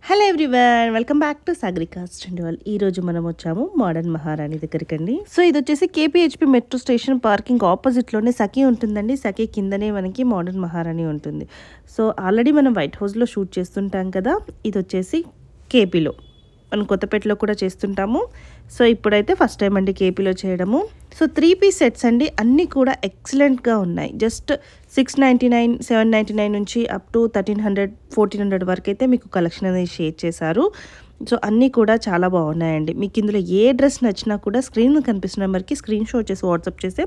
Hello everyone, welcome back to Sagarika's trend. ఈ రోజు మనం వచ్చాము మోడర్న్ మహారాణి దగ్గరికండి. సో ఇది వచ్చేసి కేపీహెచ్పి మెట్రో స్టేషన్ పార్కింగ్ ఆపోజిట్లోనే సఖీ ఉంటుందండి. సఖీ కిందనే మనకి మోడర్న్ మహారాణి ఉంటుంది. సో ఆల్రెడీ మనం వైట్ హౌస్లో షూట్ చేస్తుంటాం కదా, ఇది వచ్చేసి కేపీలో మనం కొత్తపేటలో కూడా చేస్తుంటాము. సో ఇప్పుడైతే ఫస్ట్ టైం అండి కేపీలో చేయడము. సో 3 పీస్ సెట్స్ అండి, అన్నీ కూడా ఎక్సలెంట్గా ఉన్నాయి. జస్ట్ 699, 799 నుంచి అప్ టు 1300, 1400 వరకు అయితే మీకు కలెక్షన్ అనేది షేర్ చేశారు. సో అన్నీ కూడా చాలా బాగున్నాయండి. మీకు ఇందులో ఏ డ్రెస్ నచ్చినా కూడా స్క్రీన్ కనిపిస్తున్న నెంబర్కి స్క్రీన్ షాట్ చేసి వాట్సాప్ చేస్తే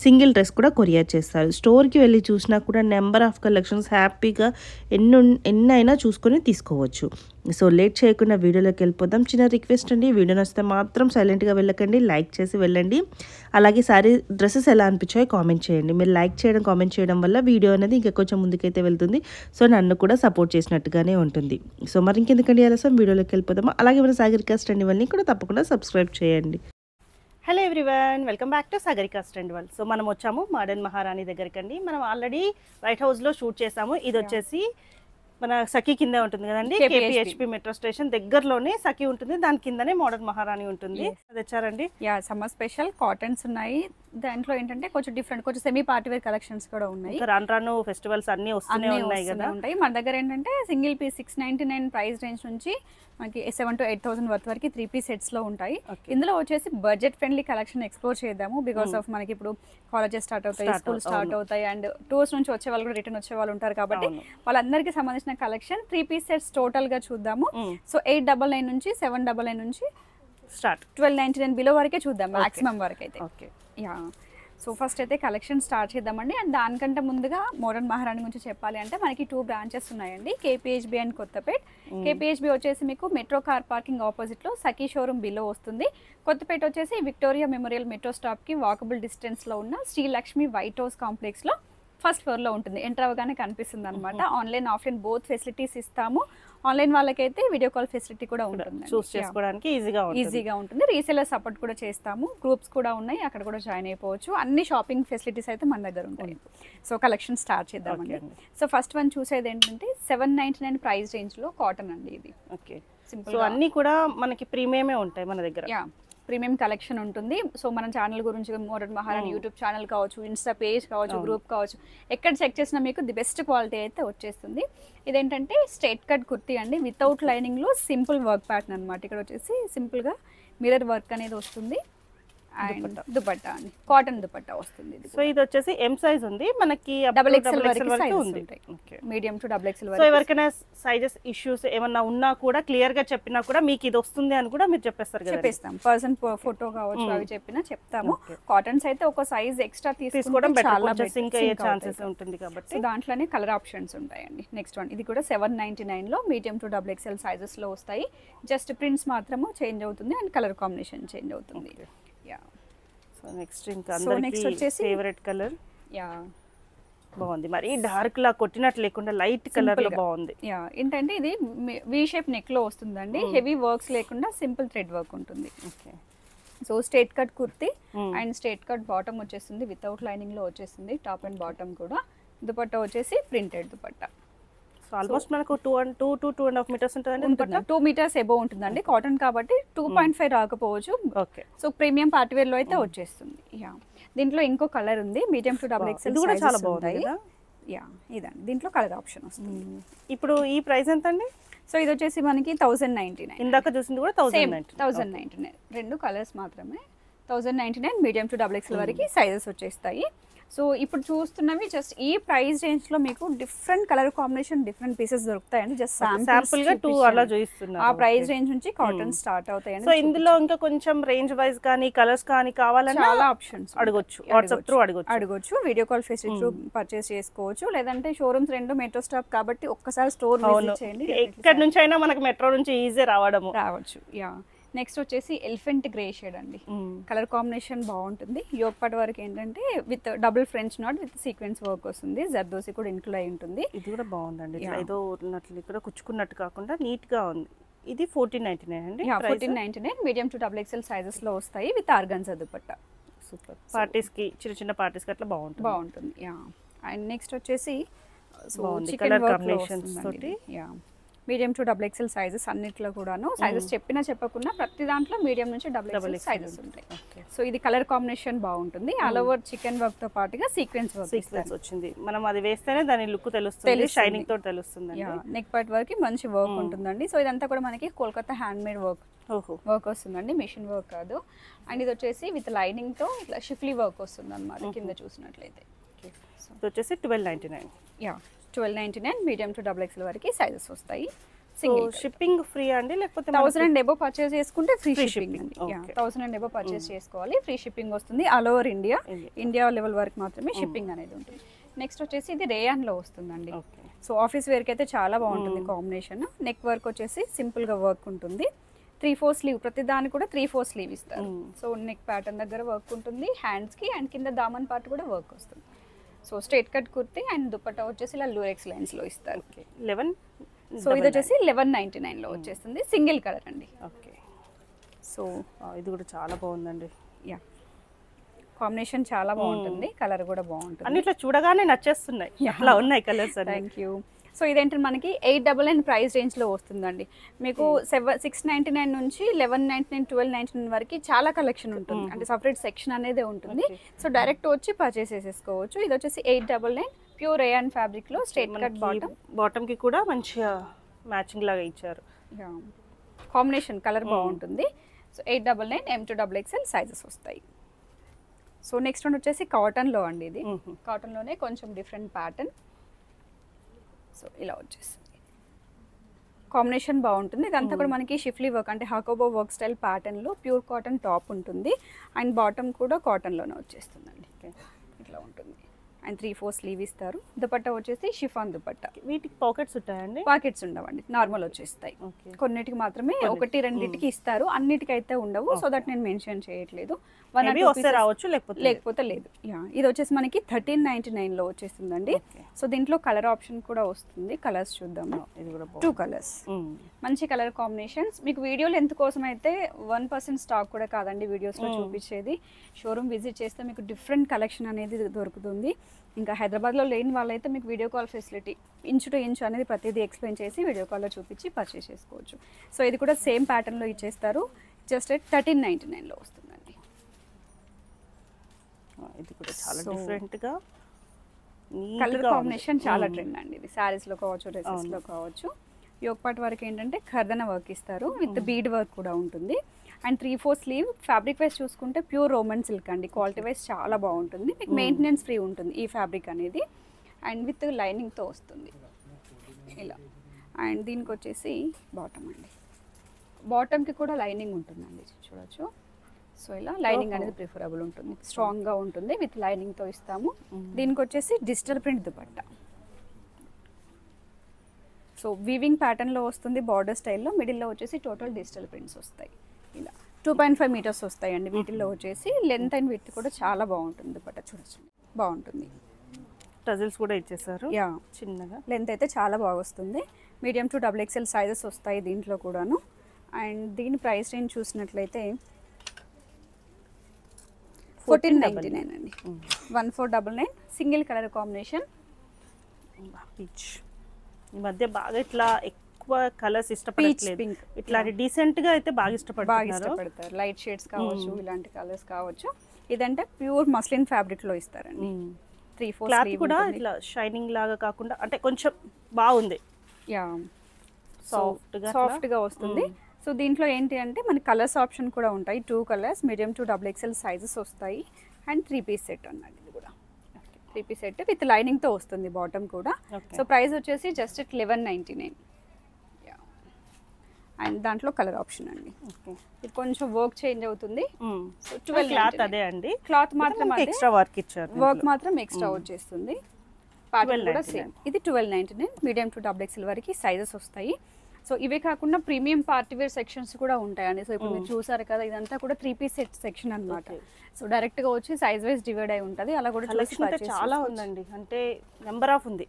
సింగిల్ డ్రెస్ కూడా కొరియర్ చేస్తారు. స్టోర్కి వెళ్ళి చూసినా కూడా నెంబర్ ఆఫ్ కలెక్షన్స్ హ్యాపీగా ఎన్నైనా చూసుకొని తీసుకోవచ్చు. సో లేట్ చేయకుండా వీడియోలోకి వెళ్ళిపోదాం. చిన్న రిక్వెస్ట్ అండి, వీడియో నచ్చితే మాత్రం సైలెంట్గా వెళ్ళకండి, లైక్ చేసి వెళ్ళండి. అలాగే సారీ డ్రెస్సెస్ ఎలా అనిపించాయో కామెంట్ చేయండి. మీరు లైక్ చేయడం, కామెంట్ చేయడం వల్ల వీడియో అనేది ఇంకా కొంచెం ముందుకైతే వెళ్తుంది. సో నన్ను కూడా సపోర్ట్ చేసినట్టుగానే ఉంటుంది. సో మరి ఇంకెందుకండి ఆలస్యం, వీడియోలోకి వెళ్ళిపోదాము. అలాగే మన సాగరికాస్ ట్రెండ్ ఇవన్నీ కూడా తప్పకుండా సబ్స్క్రైబ్ చేయండి. Hello everyone, welcome back to Sagarika's trend. So మనం వచ్చాము మోడర్న్ మహారాణి దగ్గరికండి. మనం ఆల్రెడీ వైట్ హౌస్లో షూట్ చేసాము. ఇది వచ్చేసి మన సఖీ కిందే ఉంటుంది కదండి, కేపీహెచ్పి మెట్రో స్టేషన్ దగ్గరలోనే సఖీ ఉంటుంది, దాని కిందనే మోడర్న్ మహారాణి ఉంటుంది. అది తెచ్చారండి. సమ్మర్ స్పెషల్ కాటన్స్ ఉన్నాయి. దాంట్లో ఏంటంటే కొంచెం డిఫరెంట్, కొంచెం సెమీ పార్టీ వేర్ కలెక్షన్స్ కూడా ఉన్నాయి. రాను ఫెస్టివల్స్ అన్ని వస్తూనే ఉన్నాయి కదా. మన దగ్గర ఏంటంటే సింగిల్ పీస్ 699 ప్రైస్ రేంజ్ నుంచి మనకి 7,000 to 8,000 వర్త్ వరకు 3 పీస్ సెట్స్ లో ఉంటాయి. ఇందులో వచ్చేసి బడ్జెట్ ఫ్రెండ్లీ కలెక్షన్ ఎక్స్ప్లోర్ చేద్దాము. బికాస్ ఆఫ్ మనకి ఇప్పుడు కాలేజెస్ స్టార్ట్ అవుతాయి, స్కూల్ స్టార్ట్ అవుతాయి, అండ్ టూర్స్ నుంచి వచ్చే వాళ్ళు కూడా రిటర్న్ వచ్చే వాళ్ళు ఉంటారు. కాబట్టి వాళ్ళందరికీ సంబంధించిన కలెక్షన్ 3 పీస్ సెట్స్ టోటల్ గా చూద్దాము. సో 899 నుంచి 799 నుంచి స్టార్ట్ 1299 బిలో వరకే చూద్దాం, మాక్సిమం వరకు అయితే. Okay, yeah. సో ఫస్ట్ అయితే కలెక్షన్ స్టార్ట్ చేద్దామండి. అండ్ దానికంటే ముందుగా మోడర్న్ మహారాణి గురించి చెప్పాలి అంటే మనకి 2 బ్రాంచెస్ ఉన్నాయండి, కేపీహెచ్బి అండ్ కొత్తపేట్. కేపీహెచ్బి వచ్చేసి మీకు మెట్రో కార్ పార్కింగ్ ఆపోజిట్లో సఖీ షోరూమ్ బిలో వస్తుంది. కొత్తపేట వచ్చేసి విక్టోరియా మెమోరియల్ మెట్రో స్టాప్కి వాకబుల్ డిస్టెన్స్లో ఉన్న శ్రీలక్ష్మి వైట్ హౌస్ కాంప్లెక్స్లో ఫస్ట్ ఫ్లోర్లో ఉంటుంది. ఎంటర్ అవ్వగానే కనిపిస్తుంది అనమాట. ఆన్లైన్ ఆఫ్లైన్ బోత్ ఫెసిలిటీస్ ఇస్తాము. ఆన్లైన్ వాళ్ళకైతే వీడియో కాల్ ఫెసిలిటీ కూడా ఉంటుంది, చూస్ చేసుకోవడానికి ఈజీగా ఉంటుంది. రీసేలర్ సపోర్ట్ కూడా చేస్తాము. గ్రూప్స్ కూడా ఉన్నాయి, అక్కడ కూడా జాయిన్ అయిపోవచ్చు. అన్ని షాపింగ్ ఫెసిలిటీస్ అయితే మన దగ్గర ఉంటాయి. సో కలెక్షన్ స్టార్ట్ చేద్దామండి. సో ఫస్ట్ వన్ చూసేది ఏంటంటే 799 ప్రైస్ రేంజ్ లో కాటన్ అండి. ఇది ఓకే, సింపుల్. అన్ని కూడా మనకి ప్రీమియమే ఉంటాయి మన దగ్గర. ప్రీమియం కలెక్షన్ ఉంటుంది. సో మన ఛానల్ గురించి మోడర్న్ మహారాణి యూట్యూబ్ ఛానల్ కావచ్చు, ఇన్స్టా పేజ్ కావచ్చు, గ్రూప్ కావచ్చు, ఎక్కడ చెక్ చేసినా మీకు ది బెస్ట్ క్వాలిటీ అయితే వచ్చేస్తుంది. ఇదేంటంటే స్ట్రైట్ కట్ కుర్తీ అండి, వితౌట్ లైనింగ్ లో సింపుల్ వర్క్ ప్యాటర్న్ అనమాట. ఇక్కడ వచ్చేసి సింపుల్ గా మిర్రర్ వర్క్ అనేది వస్తుంది. అండ్ దుపట్టా అండి, కాటన్ దుపట్టా వస్తుంది. సో ఇది వచ్చేసి ఎం సైజ్ ఉంది మనకి, XXL వరకు ఉంది, మీడియం టు XXL వరకు. సో ఎవరికైనా సైజెస్ ఇష్యూస్ ఏమన్నా ఉన్నా కూడా క్లియర్ గా చెప్పినా కూడా మీకు ఇది వస్తుంది అని కూడా మీరు చెప్పేస్తారు కదా. చెప్పేస్తాం, పర్సన్ ఫోటో కావచ్చు అవి చెప్పినా చెప్తాము. కాటన్స్ అయితే ఒక సైజ్ ఎక్స్ట్రా తీసుకోవడం సింక్ అయ్యే ఛాన్సెస్ ఉంటుంది కాబట్టి దాంట్లోనే కలర్ ఆప్షన్స్ ఉంటాయండి. నెక్స్ట్ వన్, ఇది కూడా 799 లో మీడియం టు XXL సైజెస్ లో వస్తాయి. జస్ట్ ప్రింట్స్ మాత్రము చేంజ్ అవుతుంది అండ్ కలర్ కాంబినేషన్ చేంజ్ అవుతుంది. సో నెక్స్ట్ ఇంకా అందరికీ వచ్చేసి ఫేవరెట్ కలర్. బాగుంది, మరి డార్క్ లా కొట్టినట్టు లేకుండా లైట్ కలర్ లో బాగుంది. ఏంటంటే ఇది వి షేప్ నెక్ లో వస్తుందండి, హెవీ వర్క్స్ లేకుండా సింపుల్ థ్రెడ్ వర్క్ ఉంటుంది. Okay, so straight cut kurti and straight cut bottom వచ్చేస్తుంది, వితౌట్ లైనింగ్ లో వచ్చేస్తుంది. టాప్ అండ్ బాటమ్ కూడా. దుపట్టా వచ్చేసి ప్రింటెడ్ దుపట్టా. ఆల్మోస్ట్ మనకు 2 to 2.5 మీటర్స్ ఉంటుందండి. 2 మీటర్స్ ఎబో ఉంటుందండి. కాటన్ కాబట్టి 2.5 రాకపోవచ్చు. Okay, so premium party wear లో అయితే వచ్చేస్తుంది. దీంట్లో ఇంకో కలర్ ఉంది, మీడియం టు XXL కూడా చాలా బాగుంది. ఇదండి, దీంట్లో కలర్ ఆప్షన్ వస్తుంది. ఇప్పుడు ఈ ప్రైస్ ఎంత అండి? సో ఇది వచ్చేసి మనకి 1099. ఇందాక చూసింది కూడా 1099. 2 కలర్స్ మాత్రమే. 1099 మీడియం టు XXL వరకు సైజెస్ వచ్చేస్తాయి. సో ఇప్పుడు చూస్తున్నవి జస్ట్ ఈ ప్రైస్ రేంజ్ లో మీకు different colour combination, different pieces దొరుకుతాయండి. జస్ట్ శాంపుల్ గా 2 అలా చూపిస్తున్నారు. ఆ ప్రైస్ రేంజ్ నుంచి కాటన్ స్టార్ట్ అవుతాయండి. సో ఇందులో ఇంకా కొంచెం రేంజ్ వైజ్ కానీ కలర్స్ కానీ కావాలంటే చాలా ఆప్షన్స్ అడగొచ్చు, వాట్సాప్ త్రూ అడగొచ్చు. వీడియో కాల్ ఫెసిలిటీ పర్చేస్ చేసుకోవచ్చు. లేదంటే షోరూమ్స్ 2 మెట్రో స్టాప్ కాబట్టి ఒక్కసారి స్టోర్ విజిట్ చేయండి. ఎక్కడ నుంచి అయినా మనకి మెట్రో నుంచి ఈజీ రావచ్చు. నెక్స్ట్ వచ్చేసి ఎలిఫెంట్ గ్రే షేడ్ అండి. కలర్ కాంబినేషన్ బాగుంటుంది. యోగ్ పార్ట్ వరకు ఏంటంటే with double French knot with sequence work వస్తుంది. జర్దోసి కూడా ఇంక్లూడ్ అయి ఉంటుంది. ఇది కూడా బాగుందండి, ఏదో ఇక్కడ కుచ్చుకున్నట్టు కాకుండా నీట్ గా ఉంది. ఇది 1499 అండి. 1499 మీడియం టు XXL సైజెస్ లో వస్తాయి with organza dupatta. Super, parties కి చిన్న పార్టీస్ కి అట్లా బాగుంటుంది. అండ్ నెక్స్ట్ వచ్చేసి కలర్ కాంబినేషన్స్ తోటి medium to double XL sizes అన్నిట్లో కూడాను సైజెస్ చెప్పకుండా ప్రతి దాంట్లో మీడియం నుంచి డబుల్ ఎక్సెల్ సైజెస్ ఉంటాయి. సో ఇది కలర్ కాంబినేషన్ బాగుంటుంది. ఆల్ ఓవర్ చికెన్ వర్క్ తో పాటుగా సీక్వెన్స్ వచ్చింది. మనం అది వేస్తేనే దాని లుక్ తెలుస్తుంది, షైనింగ్ తో తెలుస్తుంది. నెక్ పార్ట్ వరకు మంచి వర్క్ ఉంటుందండి. సో ఇదంతా కూడా మనకి కోల్కతా హ్యాండ్ మేడ్ వర్క్ వస్తుందండి, మిషన్ వర్క్ కాదు. అండ్ ఇది వచ్చేసి విత్ లైనింగ్ తో ఇట్లా షిఫ్లీ వర్క్ వస్తుంది అన్నమాట. కింద చూసినట్లయితే ఇది వచ్చేసి 1299. 1299 మీడియం టు డబుల్ ఎక్స్ఎల్ వరకు సైజెస్ వస్తాయి. షిప్పింగ్ ఫ్రీ అండి, లేకపోతే 1000 అండ్ ఎబో పర్చేస్ చేసుకుంటే ఫ్రీ షిప్పింగ్ అండి. 1000 అండ్ ఎబో పర్చేస్ చేసుకోవాలి, ఫ్రీ షిప్పింగ్ వస్తుంది. ఆల్ ఓవర్ ఇండియా లెవెల్ వరకు మాత్రమే షిప్పింగ్ అనేది ఉంటుంది. నెక్స్ట్ వచ్చేసి ఇది రేయాన్ లో వస్తుందండి. సో ఆఫీస్ వేర్ కి అయితే చాలా బాగుంటుంది కాంబినేషన్. నెక్ వర్క్ వచ్చేసి సింపుల్ గా వర్క్ ఉంటుంది. 3/4 స్లీవ్, ప్రతి దానికి కూడా 3/4 స్లీవ్ ఇస్తారు. సో నెక్ ప్యాటర్న్ దగ్గర వర్క్ ఉంటుంది, హ్యాండ్స్ కి అండ్ కింద దామన్ పార్ట్ కూడా వర్క్ వస్తుంది. So straight cut kurti and dupatta వచ్చేసి ఇలా లూరెక్స్ లైన్స్ లో ఇస్తారు. 11. సో ఇది వచ్చేసి 1199 లో వచ్చేస్తుంది. సింగిల్ కలర్ అండి. ఓకే. సో ఇది కూడా చాలా బాగుందండి. యా, కాంబినేషన్ చాలా బాగుంటుంది, కలర్ కూడా బాగుంటుంది. అన్నిట్లో చూడగానే నచ్చేస్తున్నాయి, అట్లా ఉన్నాయి కలర్స్. Thank you. సో ఇదేంటంటే మనకి 899 ప్రైస్ రేంజ్లో వస్తుందండి. మీకు 699 నుంచి 1199, 1299 వరకు చాలా కలెక్షన్ ఉంటుంది. అంటే సపరేట్ సెక్షన్ అనేది ఉంటుంది. సో డైరెక్ట్ వచ్చి పర్చేస్ చేసేసుకోవచ్చు. ఇది వచ్చేసి 899 ప్యూర్ రేయాన్ ఫ్యాబ్రిక్ లో స్ట్రైట్ కట్ బాటమ్ కి కూడా మంచిగా మ్యాచింగ్ లాగా ఇచ్చారు. కాంబినేషన్ కలర్ బాగుంటుంది. సో 899 M2XXL సైజెస్ వస్తాయి. సో నెక్స్ట్ వన్ వచ్చేసి కాటన్లో అండి. ఇది కాటన్లోనే కొంచెం డిఫరెంట్ ప్యాటర్న్. సో ఇలా వచ్చేస్తుంది, కాంబినేషన్ బాగుంటుంది. ఇదంతా కూడా మనకి షిఫ్లీ వర్క్ అంటే హాకోబో వర్క్ స్టైల్ ప్యాటర్న్లో ప్యూర్ కాటన్ టాప్ ఉంటుంది. అండ్ బాటమ్ కూడా కాటన్లోనే వచ్చేస్తుందండి. ఇట్లా ఉంటుంది. అండ్ 3/4 స్లీవ్ ఇస్తారు. దుపట్టా వచ్చేసి షిఫాన్ దుపట్టా. వీటికి పాకెట్స్ ఉంటాయండి? పాకెట్స్ ఉండవండి, నార్మల్ వచ్చేస్తాయి. కొన్నిటికి మాత్రమే, ఒకటి రెండింటికి ఇస్తారు, అన్నిటికి అయితే ఉండవు. సో దట్ నేను మెన్షన్ చేయట్లేదు. రావచ్చు లేకపోతే లేదు. ఇది వచ్చేసి మనకి 1399 లో వచ్చేస్తుందండి. సో దీంట్లో కలర్ ఆప్షన్ కూడా వస్తుంది. కలర్స్ చూద్దాము. 2 కలర్స్, మంచి కలర్ కాంబినేషన్స్. మీకు వీడియో లెంత్ కోసం అయితే 1% స్టాక్ కూడా కాదండి వీడియోస్ లో చూపించేది. షోరూమ్ విజిట్ చేస్తే మీకు డిఫరెంట్ కలెక్షన్ అనేది దొరుకుతుంది. ఇంకా హైదరాబాద్లో లేని వాళ్ళైతే మీకు video call facility inch to inch అనేది ప్రతిదీ ఎక్స్ప్లెయిన్ చేసి వీడియో కాల్లో చూపించి పర్చేస్ చేసుకోవచ్చు. సో ఇది కూడా సేమ్ ప్యాటర్న్లో ఇచ్చేస్తారు. జస్ట్ 1399 లో వస్తుందండి. ఇది కూడా చాలా డిఫరెంట్గా కలర్ కాంబినేషన్ చాలా ట్రెండ్ అండి. ఇది శారీస్లో కావచ్చు, డ్రెస్సెస్లో కావచ్చు. యోగ్ పార్ట్ వరకు ఏంటంటే ఖర్దన వర్క్ ఇస్తారు, విత్ బీడ్ వర్క్ కూడా ఉంటుంది. And 3/4 sleeve. ఫ్యాబ్రిక్ వైజ్ చూసుకుంటే ప్యూర్ రోమన్ సిల్క్ అండి. క్వాలిటీ వైజ్ చాలా బాగుంటుంది. మీకు మెయింటెనెన్స్ ఫ్రీ ఉంటుంది ఈ ఫ్యాబ్రిక్ అనేది. అండ్ విత్ లైనింగ్తో వస్తుంది ఇలా. అండ్ దీనికి వచ్చేసి బాటమ్ అండి. బాటమ్కి కూడా లైనింగ్ ఉంటుందండి, చూడొచ్చు. సో ఇలా లైనింగ్ అనేది ప్రిఫరబుల్ ఉంటుంది, స్ట్రాంగ్గా ఉంటుంది. విత్ లైనింగ్తో ఇస్తాము. దీనికి వచ్చేసి digital print dupatta. So weaving ప్యాటర్న్లో వస్తుంది, బార్డర్ స్టైల్లో. మిడిల్లో వచ్చేసి టోటల్ డిజిటల్ ప్రింట్స్ వస్తాయి. ఇలా 2.5 మీటర్స్ వస్తాయండి వీటిల్లో వచ్చేసి. లెంత్ అండ్ విడ్త్ కూడా చాలా బాగుంటుంది దుపట్టా, చూడొచ్చు, బాగుంటుంది. టజిల్స్ కూడా ఇచ్చేసారు. చిన్నగా లెంత్ అయితే చాలా బాగా వస్తుంది. మీడియం టు XXL సైజెస్ వస్తాయి దీంట్లో కూడాను. అండ్ దీని ప్రైస్ రేంజ్ చూసినట్లయితే 1499 అండి. 1499 సింగిల్ కలర్ కాంబినేషన్. పీచ్ ఈ మధ్య బాగా ఇట్లా ఎక్కువ కలర్స్ ఇష్టపడట్లేదు. ఇట్లాంటి డీసెంట్ గా అయితే బాగా ఇష్టపడతారు. లైట్ షేడ్స్ కావచ్చు, ఇలాంటి కలర్స్ కావచ్చు. ఇదంటే ప్యూర్ మస్లిన్ ఫ్యాబ్రిక్ లో ఇస్తారండి. 3/4 క్లాత్ కూడా ఇట్లా షైనింగ్ లాగా కాకుండా అంటే కొంచెం బాగుంది. సాఫ్ట్ గా వస్తుంది. సో దీంట్లో ఏంటి అంటే మన కలర్స్ ఆప్షన్ కూడా ఉంటాయి. 2 colours, medium to XXL sizes వస్తాయి. అండ్ 3 పీస్ సెట్ అన్నది. ఇది కూడా 3 పీస్ సెట్ విత్ లైనింగ్ తో వస్తుంది బాటమ్ కూడా. సో ప్రైస్ వచ్చేసి జస్ట్ 1199. అండ్ దాంట్లో కలర్ ఆప్షన్ అండి. ఇది కొంచెం వర్క్ చేంజ్ అవుతుంది. సో 12 క్లాత్ అదే అండి, క్లాత్ మాత్రం ఎక్స్ట్రా వర్క్ ఇచ్చారు. వర్క్ మాత్రం ఎక్స్ట్రా వచ్చేస్తుంది. ప్యాటర్న్ కూడా సేమ్. ఇది 1299 మీడియం టు XXL వరకు సైజెస్ వస్తాయి. సో ఇవే కాకుండా ప్రీమియం పార్టీ వేర్ సెక్షన్స్ కూడా ఉంటాయండి. సో ఇప్పుడు మీరు చూసారు కదా, ఇదంతా కూడా 3 పీస్ సెట్ సెక్షన్ అన్నమాట. సో డైరెక్ట్ గా వచ్చి సైజ్ వైజ్ డివైడ్ అయి ఉంటుంది. అలా కూడా చాలా ఉందండి, అంటే నెంబర్ ఆఫ్ ఉంది.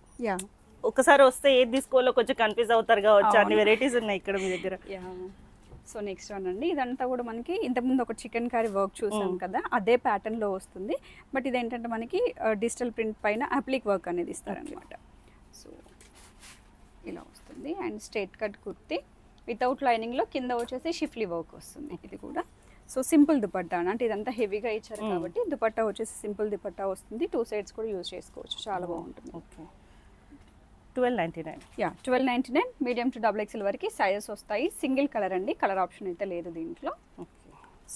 ఒకసారి వస్తే ఏది తీసుకోవాలో కొంచెం కన్ఫ్యూజ్ అవుతారు కావచ్చు. అన్ని వెరైటీస్ ఉన్నాయి ఇక్కడ మీ దగ్గర. సో నెక్స్ట్ వన్ అండి. ఇదంతా కూడా మనకి ఇంతకుముందు ఒక చికెన్ కర్రీ వర్క్ చూసాం కదా, అదే ప్యాటర్న్ లో వస్తుంది. బట్ ఇదేంటంటే మనకి డిజిటల్ ప్రింట్ పైన అప్లిక్ వర్క్ అనేది ఇస్తారనమాట. సో ఇలా వస్తుంది. And straight cut kurti without లైనింగ్లో కింద వచ్చేసి షిఫ్లీ వర్క్ వస్తుంది. ఇది కూడా సో సింపుల్ దుపట్టా అంటే ఇదంతా హెవీగా ఇచ్చారు కాబట్టి దుపట్టా వచ్చేసి సింపుల్ దుపట్టా వస్తుంది. 2 సైడ్స్ కూడా యూజ్ చేసుకోవచ్చు, చాలా బాగుంటుంది. Okay 1299. Yeah 1299 medium to XXL వరకు సైజెస్ వస్తాయి. సింగిల్ కలర్ అండి, కలర్ ఆప్షన్ అయితే లేదు దీంట్లో. ఓకే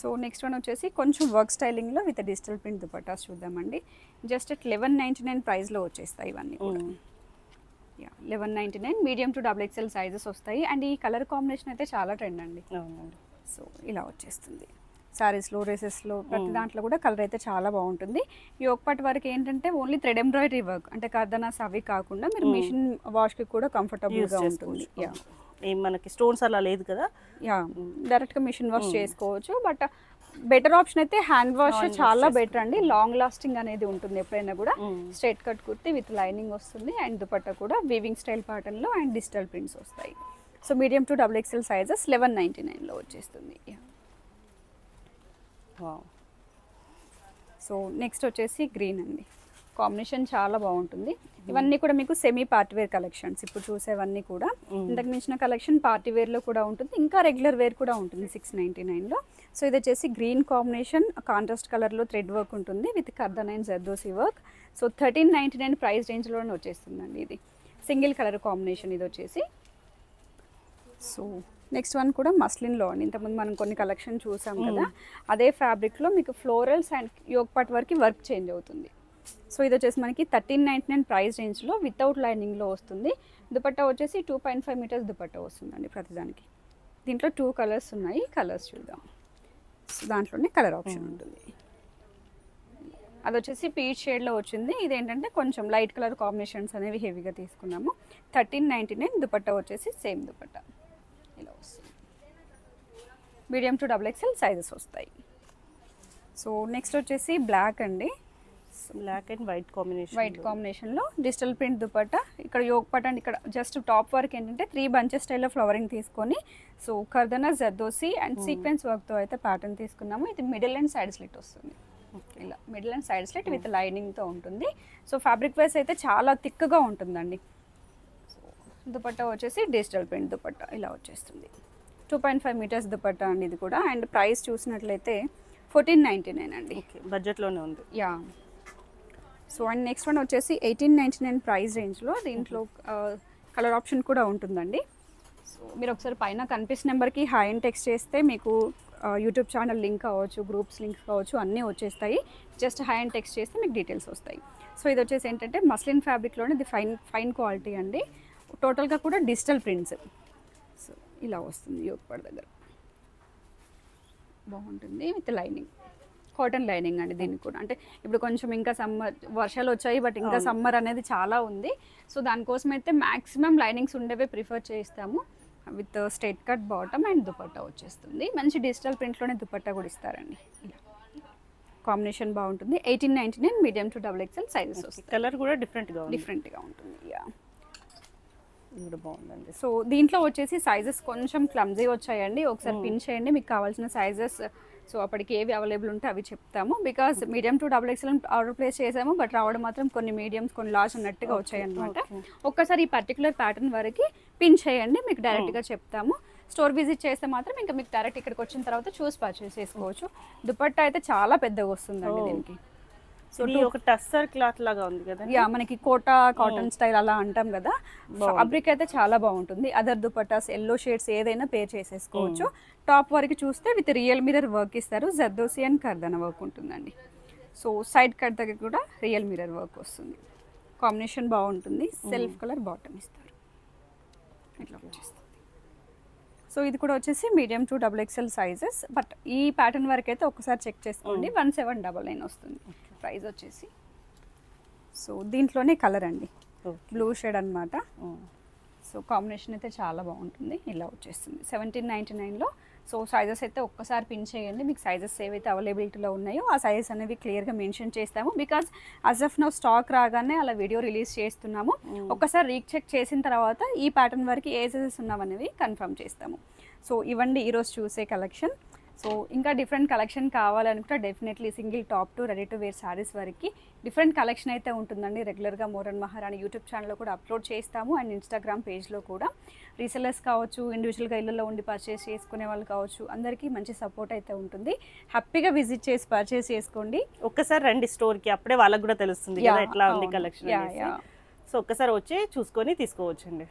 సో నెక్స్ట్ వన్ వచ్చేసి కొంచెం వర్క్ స్టైలింగ్లో విత్ డిజిటల్ ప్రింట్ దుపట్టాస్ చూద్దామండి. జస్ట్ 1199 ప్రైస్లో వచ్చేస్తాయి ఇవన్నీ కూడా. Yeah 1199 medium to XXL sizes వస్తాయి. అండ్ ఈ కలర్ కాంబినేషన్ అయితే చాలా ట్రెండ్ అండి. అవునండి. సో ఇలా వచ్చేస్తుంది. శారీస్లో, డ్రెస్సెస్లో ప్రతి దాంట్లో కూడా కలర్ అయితే చాలా బాగుంటుంది. యోగ్ పార్ట్ వరకు ఏంటంటే ఓన్లీ థ్రెడ్ ఎంబ్రాయిడరీ వర్క్ అంటే కర్దనాస్ అవి కాకుండా మీరు మిషన్ వాష్కి కూడా కంఫర్టబుల్గా ఉంటుంది. యా ఏం మనకి స్టోన్స్ అలా లేదు కదా. యా డైరెక్ట్గా మిషన్ వాష్ చేసుకోవచ్చు. బట్ బెటర్ ఆప్షన్ అయితే హ్యాండ్ వాష్ చాలా బెటర్ అండి. లాంగ్ లాస్టింగ్ అనేది ఉంటుంది ఎప్పుడైనా కూడా. Straight cut kurti with lining వస్తుంది. అండ్ దుపట్టా కూడా వీవింగ్ స్టైల్ ప్యాటర్న్లో అండ్ డిజిటల్ ప్రింట్స్ వస్తాయి. So medium to XXL sizes 1199లో వచ్చేస్తుంది. సో నెక్స్ట్ వచ్చేసి గ్రీన్ అండి. కాంబినేషన్ చాలా బాగుంటుంది. ఇవన్నీ కూడా మీకు సెమీ పార్టీ వేర్ కలెక్షన్స్ ఇప్పుడు చూసేవన్నీ కూడా. ఇంతకు మించిన కలెక్షన్ పార్టీ వేర్లో కూడా ఉంటుంది, ఇంకా రెగ్యులర్ వేర్ కూడా ఉంటుంది 699లో. సో ఇది వచ్చేసి గ్రీన్ కాంబినేషన్ కాంట్రాస్ట్ కలర్లో థ్రెడ్ వర్క్ ఉంటుంది విత్ కర్దనైన్ జర్దోసి వర్క్. సో 1399 ప్రైస్ రేంజ్లోనే వచ్చేస్తుందండి. ఇది సింగిల్ కలర్ కాంబినేషన్ ఇది వచ్చేసి. సో నెక్స్ట్ వన్ కూడా మస్లిన్లో అండి. ఇంతకుముందు మనం కొన్ని కలెక్షన్ చూసాం కదా, అదే ఫ్యాబ్రిక్లో మీకు ఫ్లోరల్స్ అండ్ యోగ్ పార్ట్ వరకు వర్క్ చేంజ్ అవుతుంది. సో ఇది వచ్చేసి మనకి 1399 ప్రైస్ రేంజ్లో వితౌట్ లైనింగ్లో వస్తుంది. దుపట్టా వచ్చేసి 2.5 మీటర్స్ దుపట్టా వస్తుందండి ప్రతిదానికి. దీంట్లో 2 కలర్స్ ఉన్నాయి, కలర్స్ చూద్దాం. సో దాంట్లోనే కలర్ ఆప్షన్ ఉంటుంది. అది వచ్చేసి పీచ్ షేడ్లో వచ్చింది. ఇదేంటంటే కొంచెం లైట్ కలర్ కాంబినేషన్స్ అనేవి హెవీగా తీసుకున్నాము. 1399 దుపట్టా వచ్చేసి సేమ్ దుపట్టా ఇలా వస్తుంది. మీడియం టు XXL సైజెస్ వస్తాయి. సో నెక్స్ట్ వచ్చేసి బ్లాక్ అండి. బ్లాక్ అండ్ వైట్ కాంబినేషన్లో డిజిటల్ ప్రింట్ దుపట్టా. ఇక్కడ యోగ్ పార్ట్ అండ్ ఇక్కడ జస్ట్ టాప్ వర్క్ ఏంటంటే 3 బంచెస్ స్టైల్లో ఫ్లవరింగ్ తీసుకొని సో కర్దనా జర్దోసి అండ్ సీక్వెన్స్ వర్క్తో అయితే ప్యాటర్న్ తీసుకున్నాము. ఇది మిడిల్ అండ్ సైడ్ స్లిట్ వస్తుంది. ఇలా middle and side slit with లైనింగ్తో ఉంటుంది. సో ఫ్యాబ్రిక్ వైస్ అయితే చాలా థిక్గా ఉంటుందండి. దుపట్టా వచ్చేసి డిజిటల్ ప్రింట్ దుపట్టా ఇలా వచ్చేస్తుంది. 2.5 మీటర్స్ దుపట్టా అండి ఇది కూడా. అండ్ ప్రైస్ చూసినట్లయితే 1499 అండి. బడ్జెట్లోనే ఉంది. Yeah so and next one వచ్చేసి 1899 ప్రైస్ రేంజ్లో. దీంట్లో కలర్ ఆప్షన్ కూడా ఉంటుందండి. సో మీరు ఒకసారి పైన కనిపిస్తున్న నెంబర్కి హాయ్ అని టెక్స్ట్ చేస్తే మీకు యూట్యూబ్ ఛానల్ లింక్ కావచ్చు, గ్రూప్స్ లింక్స్ కావచ్చు, అన్నీ వచ్చేస్తాయి. జస్ట్ హాయ్ అని టెక్స్ట్ చేస్తే మీకు డీటెయిల్స్ వస్తాయి. సో ఇది వచ్చేసి ఏంటంటే మస్లిన్ ఫ్యాబ్రిక్లోనే ఇది ఫైన్ క్వాలిటీ అండి. టోటల్గా కూడా డిజిటల్ ప్రింట్స్. సో ఇలా వస్తుంది యోగ్ పార్ట్ దగ్గర బాగుంటుంది విత్ లైనింగ్, కాటన్ లైనింగ్ అండి దీనికి కూడా. అంటే ఇప్పుడు కొంచెం ఇంకా సమ్మర్ వర్షాలు వచ్చాయి, బట్ ఇంకా సమ్మర్ అనేది చాలా ఉంది. సో దానికోసం అయితే మ్యాక్సిమం లైనింగ్స్ ఉండేవే ప్రిఫర్ చేస్తాము. With straight cut bottom and dupatta వచ్చేస్తుంది. మంచి డిజిటల్ ప్రింట్లోనే దుపట్టా కూడా ఇస్తారండి. ఇలా కాంబినేషన్ బాగుంటుంది. 1899 మీడియం టు XXL సైజెస్ వస్తాయి. కలర్ కూడా డిఫరెంట్గా ఉంటుంది. యా ఇది కూడా బాగుందండి. సో దీంట్లో వచ్చేసి సైజెస్ కొంచెం క్లమ్జీ వచ్చాయండి. ఒకసారి పిన్ చేయండి మీకు కావాల్సిన సైజెస్. సో అప్పటికి ఏవి అవైలబుల్ ఉంటే అవి చెప్తాము. Because medium to XXL order place చేసాము, బట్ రావడం మాత్రం కొన్ని మీడియంస్ కొన్ని లార్జ్ అన్నట్టుగా వచ్చాయి అనమాట. ఒక్కసారి ఈ పర్టికులర్ ప్యాటర్న్ వరకు పిన్ చేయండి, మీకు డైరెక్ట్గా చెప్తాము. స్టోర్ విజిట్ చేస్తే మాత్రం ఇంకా మీకు డైరెక్ట్ ఇక్కడికి వచ్చిన తర్వాత చూసి పర్చేస్ చేసుకోవచ్చు. దుపట్టా అయితే చాలా పెద్దగా వస్తుందండి దీనికి. సో ఒక టస్సర్ క్లాత్ లాగా ఉంది కదా. యా మనకి కోటా కాటన్ స్టైల్ అలా అంటాం కదా. ఫ్యాబ్రిక్ అయితే చాలా బాగుంటుంది. అదర్ దుపట్టాస్ ఎల్లో షేడ్స్ ఏదైనా పేర్ చేసేసుకోవచ్చు. టాప్ వరకు చూస్తే విత్ రియల్ మిర్రర్ వర్క్ ఇస్తారు. జర్దోసి అండ్ కర్దన వర్క్ ఉంటుందండి. సో సైడ్ కట్ దగ్గర కూడా రియల్ మిర్రర్ వర్క్ వస్తుంది. కాంబినేషన్ బాగుంటుంది. సెల్ఫ్ కలర్ బాటమ్ ఇస్తారు. ఇట్లా వచ్చేస్తుంది. సో ఇది కూడా వచ్చేసి medium to XXL sizes. But ఈ ప్యాటర్న్ వరకు అయితే ఒకసారి చెక్ చేసుకోండి. 1799 వస్తుంది ప్రైస్ వచ్చేసి. సో దీంట్లోనే కలర్ అండి, బ్లూ షేడ్ అనమాట. సో కాంబినేషన్ అయితే చాలా బాగుంటుంది. ఇలా వచ్చేస్తుంది 1799లో. సో సైజెస్ అయితే ఒక్కసారి పిన్ చేయండి, మీకు సైజెస్ ఏవైతే అవైలబిలిటీలో ఉన్నాయో ఆ సైజెస్ అనేవి క్లియర్గా మెన్షన్ చేస్తాము. Because as of now stock రాగానే అలా వీడియో రిలీజ్ చేస్తున్నాము. ఒక్కసారి రీచెక్ చేసిన తర్వాత ఈ ప్యాటర్న్ వరకు ఏ సైజెస్ ఉన్నామనేవి కన్ఫర్మ్ చేస్తాము. సో ఇవ్వండి ఈరోజు చూసే కలెక్షన్. సో ఇంకా డిఫరెంట్ కలెక్షన్ కావాలనుకుంటే definitely single top to ready to wear saris వరకు డిఫరెంట్ కలెక్షన్ అయితే ఉంటుందండి. రెగ్యులర్గా మోడర్న్ మహారాణి యూట్యూబ్ ఛానల్లో కూడా అప్లోడ్ చేస్తాము అండ్ ఇన్స్టాగ్రామ్ పేజ్లో కూడా. రీసెల్లర్స్ కావచ్చు, ఇండివిజువల్గా ఇళ్ళలో ఉండి పర్చేస్ చేసుకునే వాళ్ళు కావచ్చు, అందరికీ మంచి సపోర్ట్ అయితే ఉంటుంది. హ్యాపీగా విజిట్ చేసి పర్చేస్ చేసుకోండి. ఒక్కసారి రండి స్టోర్కి, అప్పుడే వాళ్ళకి కూడా తెలుస్తుంది కదా ఎట్లా ఉంది కలెక్షన్. సో ఒక్కసారి వచ్చి చూసుకొని తీసుకోవచ్చండి.